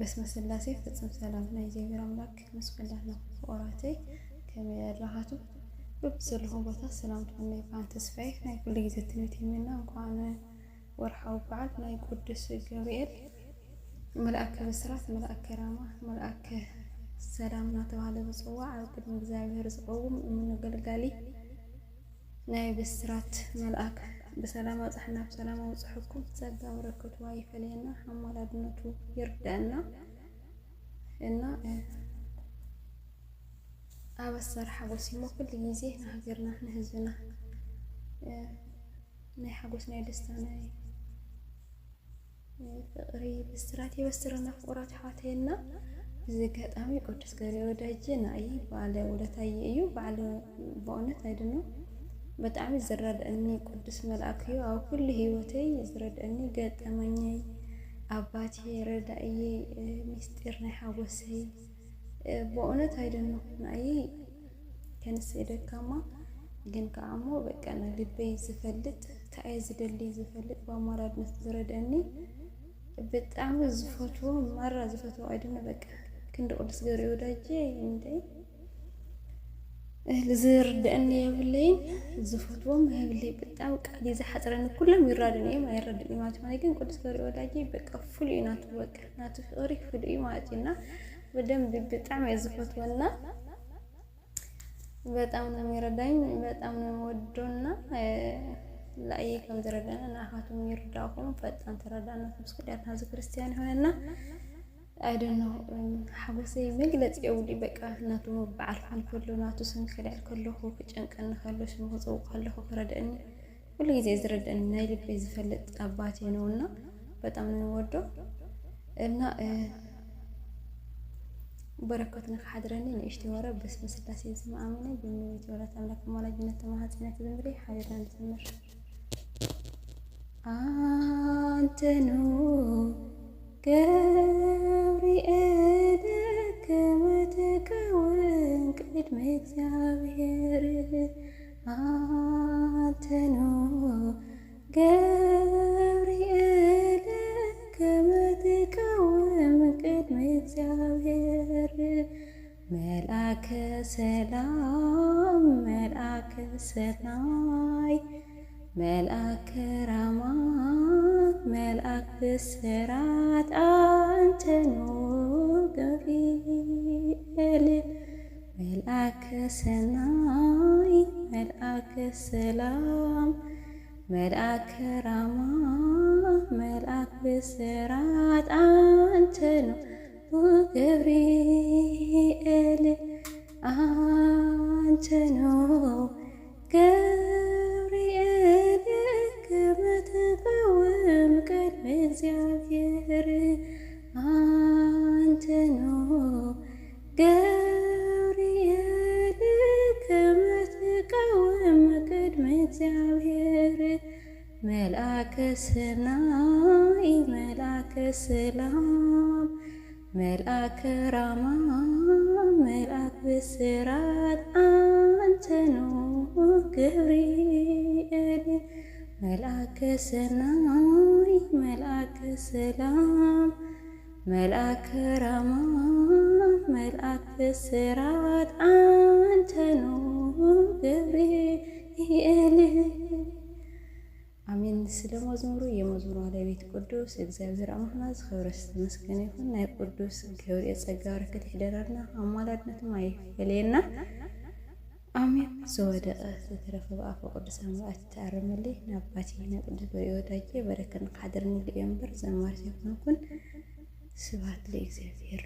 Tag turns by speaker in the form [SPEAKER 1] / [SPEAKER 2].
[SPEAKER 1] بسم الله ፍጹም ሰላም ናይ እግዚአብሔር አምላክ መስቀላህ ነው ወራተይ ከመላሃቱ በብዘለሁ ቦታ ሰላም ትሆነ ይባን ተስፋይ ናይ ኩሉ ጊዜ ትንቢት የሚና እንኳን ወርሃው በዓል ናይ ቅዱስ ገብርኤል መልአከ ብስራት መልአከ ራማ መልአከ ሰላም ናተባለ በጽዋዕ ኣብ ቅድሚ እግዚአብሔር ዝቆም እንገልጋሊ ናይ ብስራት መልአክ በሰላም አጽሕና በሰላም አውጽሕኩም ጸጋ በረከቱ አይፈለና አማላድነቱ ይርዳና እና አበሰር ሐጎስ ይሞክል ጊዜ ለሀገርና ለህዝብና ናይ ሐጎስ ናይ ደስታ ናይ ፍቅሪ ብስራት ይበስረና ፍቅራት ሐተና ዝገጣሚ ቅዱስ ገብርኤል ወዳጅና አይ ባለ ወለታይ እዩ ባለ በእውነት አይደለም በጣም ይዘረደኒ ቅዱስ መልአክዩ አው ሁሉ ህይወቴ ይዘረደኒ ገጠመኝ አባቴ ረዳዬ ሚስጥር ናይ ሐጎሴ በእውነት አይደለም ናይ ከንስ ደካማ ግን ከአሞ በቃ ልቤ ዝፈልጥ ታይዝ ደሊ ዝፈልጥ በአማራድነት ዝረደኒ በጣም ዝፈቱ ማራ ዝፈቱ አይደለም በቃ ክንደ ቅዱስ ገብርኤል ወዳጄ እንዴ لزردني يبلين زفتوم يبلي بتاع قال إذا حضرنا كلهم يرادني ما يردني ما تماني كن قدس كوري ولاجي بقى فلي ناتو بقى ناتو غري فلي ما أتينا بدم بتاع ما زفتونا بتاع من يردين بتاع من ودونا لا أي كم زردنا ناخذهم يرداهم فتان تردنا بس كده هذا كريستيان هنا I don't know حبسي مجلس يولي بقى ناتو بعرف عن كله ناتو سنكل كله هو كجن كان خلوش مغزو كله كردني كل جزء يزردني نايل بيز فلت أباتي نونا بتأمن وردو إن بركتنا حضرني نشتي ورا بس مسلا سيزم آمنة بموت ولا تملك مالا جنة ما هتنا تزمري حاجة تزمر أنت نو ገብርኤል ከመተከወን ቅድመ እግዚአብሔር አንተ ነው ገብርኤል ከመተከወን ቅድመ እግዚአብሔር መልአከ ሰላም መልአከ ሰናይ መልአከ ራማ መልአክ ብስራት አንተ ነው ገብርኤል መልአከ ሰናይ መልአከ ሰላም መልአከ ራማ መልአክ ብስራት አንተ ነው ገብርኤል አንተ ነው ገብርኤል ከመተቀወም ቅድመ እግዚአብሔር አንተ ነው ገብርኤል ከመተቀወም ቅድመ እግዚአብሔር መልአከ ሰናይ መልአከ ሰላም መልአከ ራማ መልአክ ብስራት አንተ ነው ገብርኤል መልአከ ሰናይ መልአከ ሰላም መልአከ ራማ መልአክ ብስራት አንተ ነው ገብርኤል አሜን። ስለ መዝሙሩ የመዝሙሩ ባለቤት ቅዱስ እግዚአብሔር አምላክ ክብረስ ተመስገነ ይሁን። ናይ ቅዱስ ገብርኤል ጸጋ በረከት ይደራና አማላድነቱም አይፈለየና አሜን። ዘወደቀ ተረፈ በአፈ ቅዱስ አምላክ ተአረመልኝ ናባቲ ቅዱስ ገብርኤል ወዳጄ በረከን ካደርኒ ለእምበር ዘማር ሲሆንኩን ስብሐት ለእግዚአብሔር